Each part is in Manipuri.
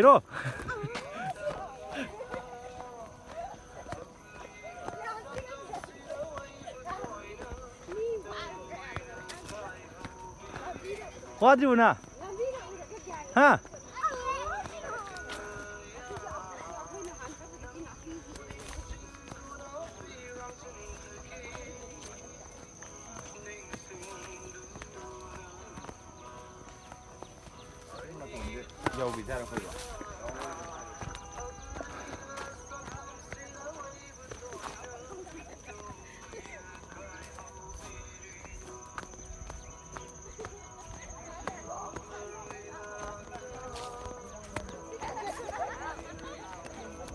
헤로 와드리구나 하 dầu bị ra đâu không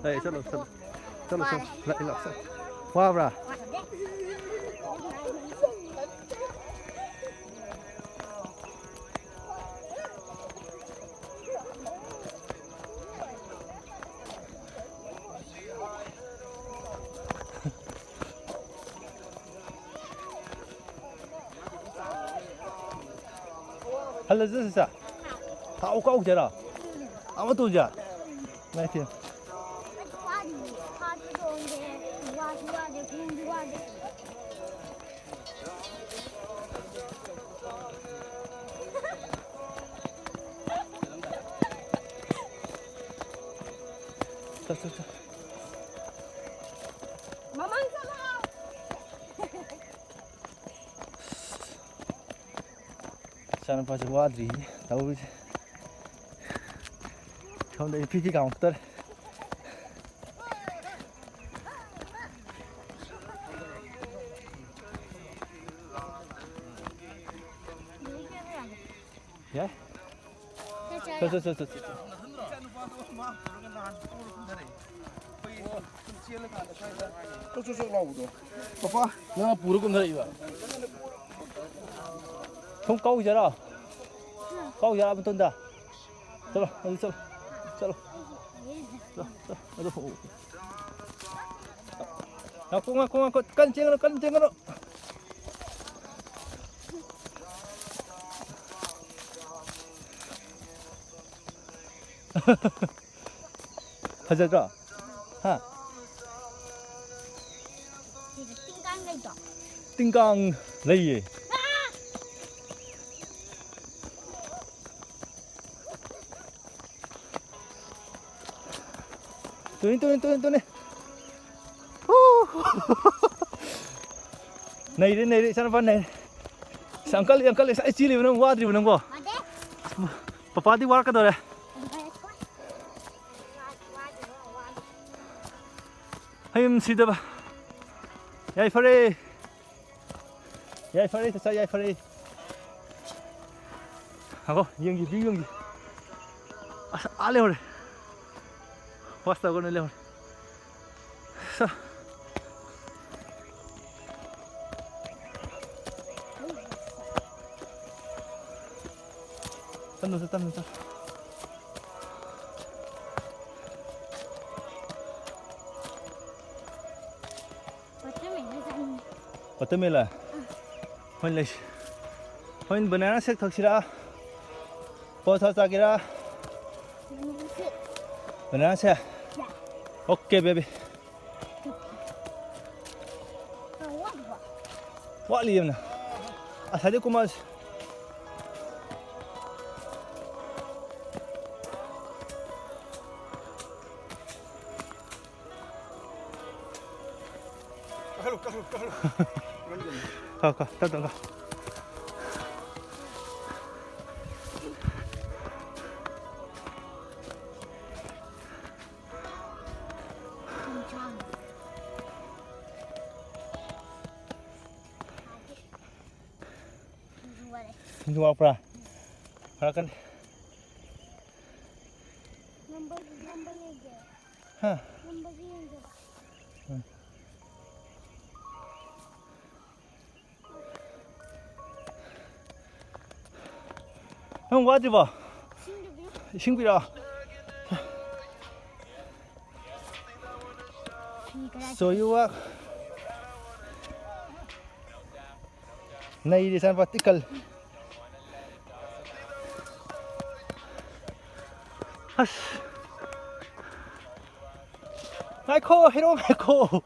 đây sao lại lọc sao wow ra 할래 진짜 다 오고 오잖아 아무도 오지 나 팀 자. Sana pasal wadri, tahu je. Kau dah pergi counter. Ya? Tuh. Tuh lau tu. Papa, nak pura kum dari juga. Không câu giờ đâu câu giờ bên tuần đã chalo nào cũng cân chiên nó thật sự rồi ha tinh càng lấy gì Tuh ni. Này sana pan này. Angkal saya cili benar wadri benar gua. Papa di war ka dore. Hayam sida ba. Yai fare. Sa yai fare. Ako, yung gi. Ale hore. Wasta ko nila. So. Tanong. Watermelon. Hoin banana shake thakshira. Potha chagira. Banana shake. Okay, baby. What liam na? Asade kumas. Ka. Tadang ka. Dua apa? Kan? Number aja. Hah? Number aja. 형 와지 봐. 신비라. Soyuak. Nay di sana vertikal. Has. 마이코 히로 마이코.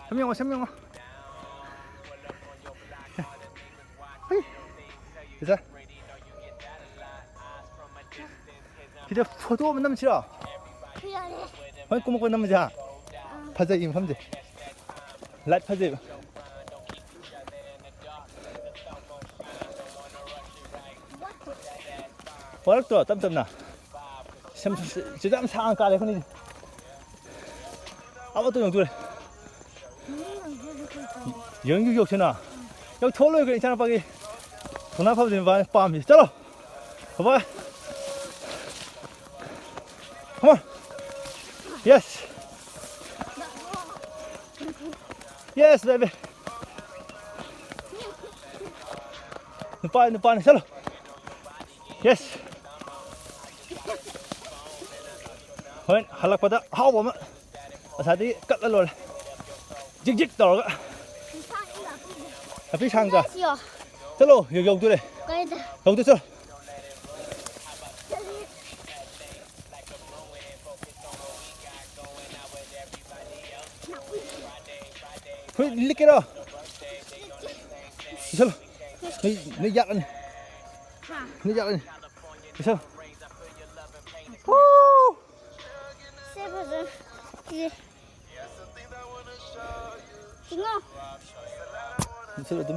선명아 선명아. 그자. 이제 포도 만나면 치라. 왜 꼬먹고 남자? 파자 임 함제. 라이트 파자. 월도 땀땀나. 참 지금 상한 까래 흔히. 아무것도 용도래. 연기 욕잖아. 여기 털로 괜찮아 빠기. 돈 아파도 되면 밤이. 잘라. 봐봐. Come on. Yes. Yes, baby. Depan, salo. Yes. Thôi, halak pada hawa ma. Tadi kat lalu. Jik tol ka. Tapi sang ka. Chalo, yog tu le. Yog tu chalo. Thôi lick cái đó. Sao? Nó giật anh. Nó giật anh. Sao? Sao lại tụi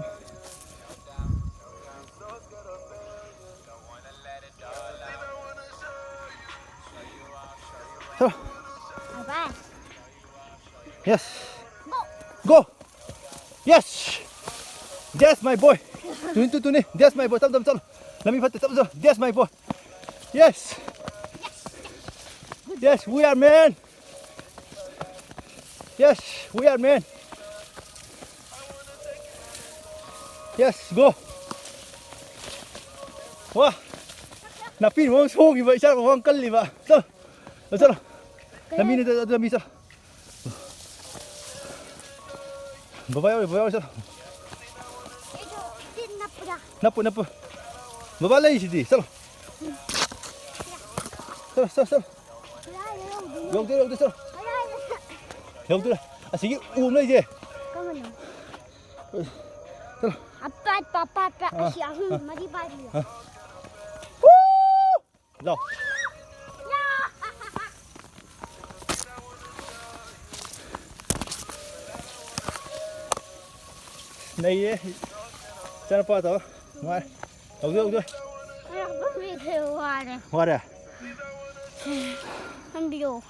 Sao? Yes. Go. Yes. That's my boy. Tuni. That's my boy. Tam. Let me put the thumbs up. That's my boy. Yes. Yes, we are men. Yes, we are men. Yes, go. Wow. Na pin mo so gi vậy sao không cân li vậy. Sao? Sao? Làm mi sao? Babayaw sao? Napu. Babalay si di. Sao? Sao? Yog tu sao? Yog tu. À sige, lấy gì? Sao? Papa, siya mari bari. Rồi. Này cho nó qua tao ngoài đầu dưới Hoa đây. hoa đây Không điều.